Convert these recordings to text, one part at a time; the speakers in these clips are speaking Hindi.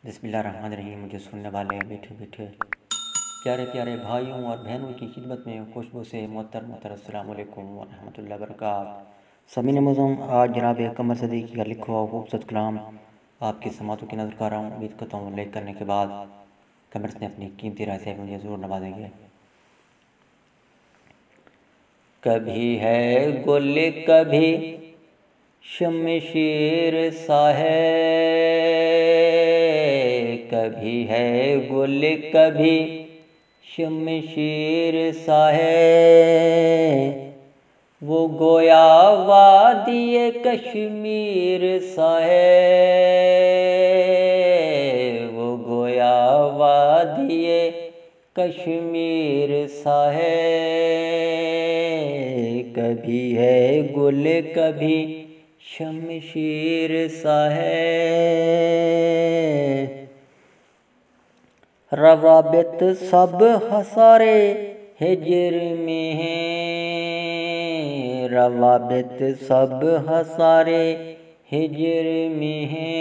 बिस्मिल्लाहिर्रहमानिर्रहीम। मुझे सुनने वाले बैठे बैठे प्यारे प्यारे भाइयों और बहनों की खिदमत में खुशबू से मोहतर अस्सलाम वालेकुम व रहमतुल्लाहि व बरकातहू। समीन मज़म आज जनाब कमर सदीक़ी का लिखा हुआ खूबसूरत कलाम आपकी समातों की नज़र कर रहा हूँ। उम्मीद करता हूँ लाइक करने के बाद कमेंट्स में अपनी कीमती राय से मुझे ज़रूर नवाजेंगे। कभी है गुल कभी शमशीर सा है, कभी है गुल कभी शमशीर सा है, वो गोया वादी कश्मीर सा है, वो गोया वादी कश्मीर सा है। कभी है गुल कभी शमशीर सा है। रवाबित सब हसारे हिजर में हैं, रवाबित सब हसारे हिजर में हैं,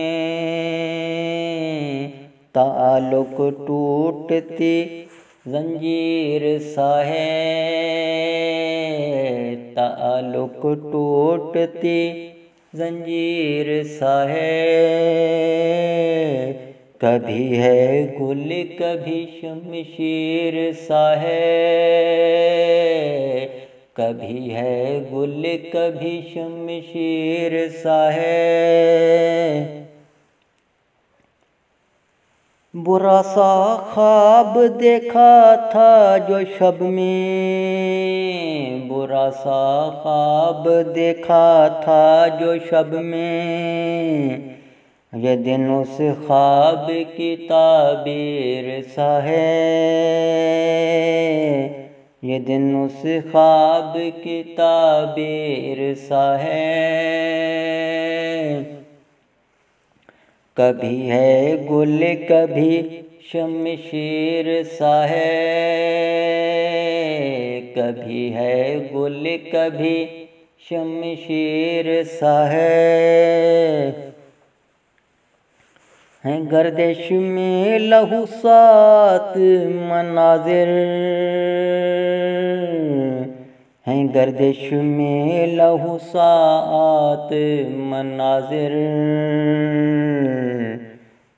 ताल्लुक टूटती जंजीर सा है, ताल्लुक टूटती जंजीर सा है। कभी है गुल कभी शमशीर सा है, कभी है गुल कभी शमशीर सा है। बुरा सा ख्वाब देखा था जो शब में, बुरा सा ख्वाब देखा था जो शब में, ये दिन उस ख्वाब की ताबीर सा है, ये दिन उस ख्वाब की ताबीर सा है। कभी है गुल कभी शमशीर सा है, कभी है गुल कभी शमशीर सा है। हैं गर्दिश में लहू सात मनाजिर, हैं गर्दिश में लहू सात मनाजिर,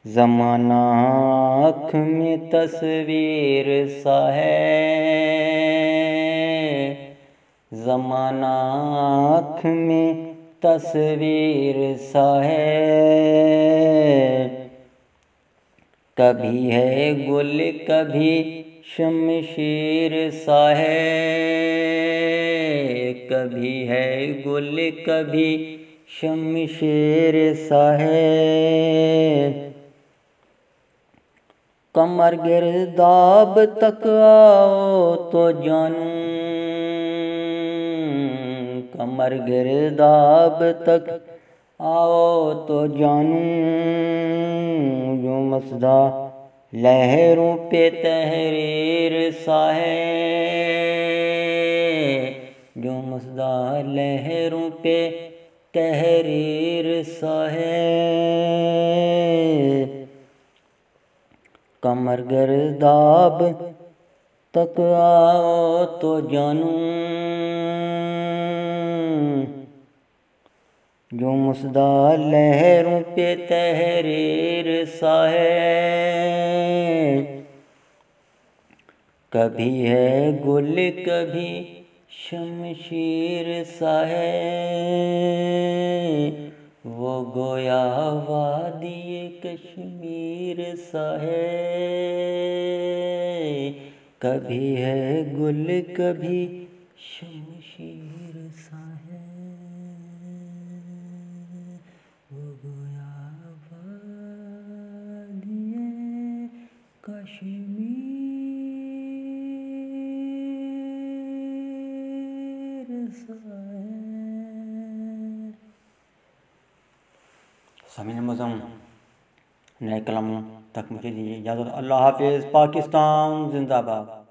ज़माना आँख में तस्वीर सा है, ज़माना आँख में तस्वीर सा है। कभी है गुल कभी शमशीर सा है, कभी है गुल कभी शमशीर सा है। कमर गिरदाब तक आओ तो जानूं, कमर गिरदाब तक आओ तो जानूं, जो मसदा लहरों पे तहरीर सा है, जो मसदा लहरों पे तहरीर सा है। कमर गर्दाब तक आओ तो जानूं, जो मुसदा लहरों पे तहरीर सा है। कभी है गुल कभी शमशीर सा है, वो गोया वादी कश्मीर सा है। कभी है गुल कभी शमशीर सा है, वो गोया वादी कश्मीर सा है। समीन मज़म नए कलम तक मुझे दीजिए इजाज़त। अल्लाह हाफिज़। पाकिस्तान जिंदाबाद।